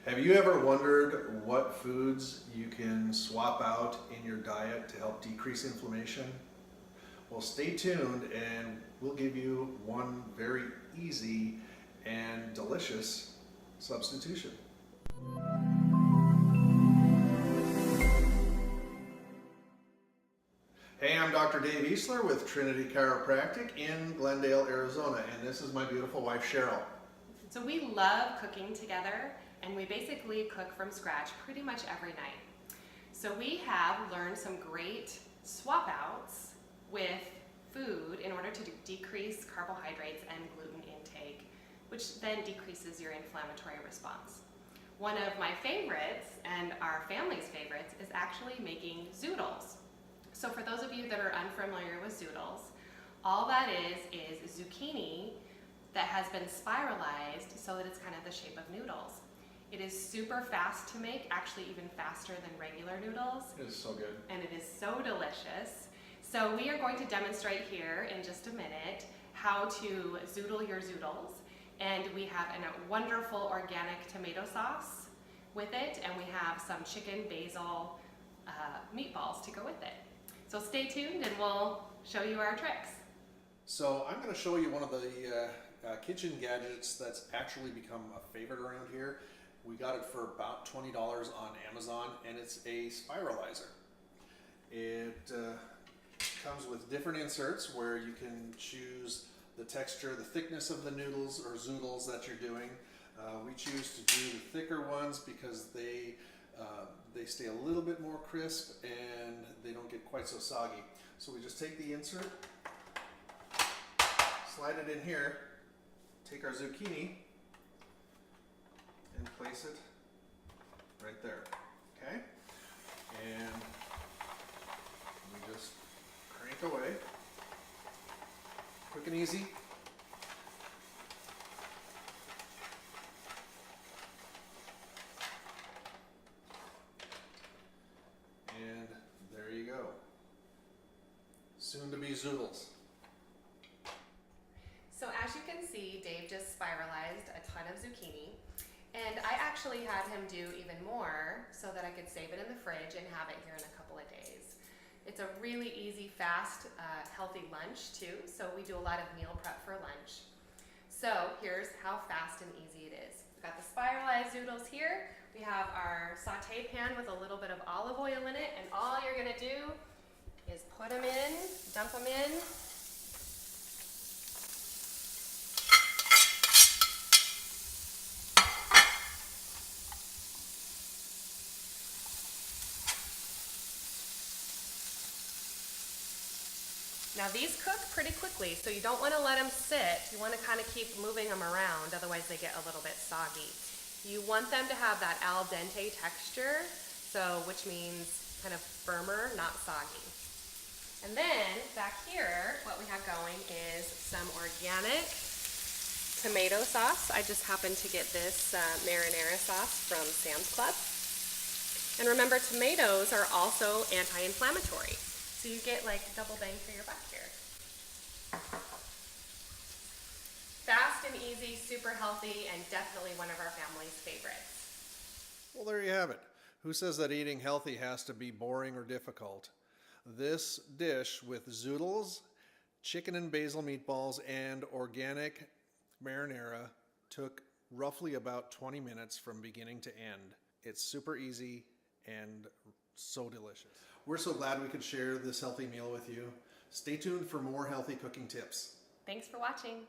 Have you ever wondered what foods you can swap out in your diet to help decrease inflammation? Well, stay tuned and we'll give you one very easy and delicious substitution. Hey, I'm Dr. Dave Easler with Trinity Chiropractic in Glendale, Arizona, and this is my beautiful wife, Cheryl. So we love cooking together, and we basically cook from scratch pretty much every night. So we have learned some great swap outs with food in order to decrease carbohydrates and gluten intake, which then decreases your inflammatory response. One of my favorites, and our family's favorites, is actually making zoodles. So for those of you that are unfamiliar with zoodles, all that is zucchini that has been spiralized so that it's kind of the shape of noodles. It is super fast to make, actually even faster than regular noodles. It is so good. And it is so delicious. So we are going to demonstrate here in just a minute how to zoodle your zoodles. And we have a wonderful organic tomato sauce with it, and we have some chicken basil meatballs to go with it. So stay tuned and we'll show you our tricks. So I'm going to show you one of the kitchen gadgets that's actually become a favorite around here. We got it for about $20 on Amazon, and it's a spiralizer. It comes with different inserts where you can choose the texture, the thickness of the noodles or zoodles that you're doing. We choose to do the thicker ones because they stay a little bit more crisp and they don't get quite so soggy. So we just take the insert, slide it in here, take our zucchini and place it right there, okay? And we just crank away, quick and easy. And there you go. Soon to be zoodles. So as you can see, Dave just spiralized a ton of zucchini, and I actually had him do even more so that I could save it in the fridge and have it here in a couple of days. It's a really easy, fast, healthy lunch too, so we do a lot of meal prep for lunch. So here's how fast and easy it is. We've got the spiralized zoodles here. We have our saute pan with a little bit of olive oil in it, and all you're gonna do is put them in, dump them in. Now these cook pretty quickly, so you don't want to let them sit. You want to kind of keep moving them around, otherwise they get a little bit soggy. You want them to have that al dente texture, so which means kind of firmer, not soggy. And then back here, what we have going is some organic tomato sauce. I just happened to get this marinara sauce from Sam's Club. And remember, tomatoes are also anti-inflammatory. So you get like double bang for your buck here. Fast and easy, super healthy, and definitely one of our family's favorites. Well, there you have it. Who says that eating healthy has to be boring or difficult? This dish with zoodles, chicken and basil meatballs, and organic marinara took roughly about 20 minutes from beginning to end. It's super easy and so delicious. We're so glad we could share this healthy meal with you. Stay tuned for more healthy cooking tips. Thanks for watching.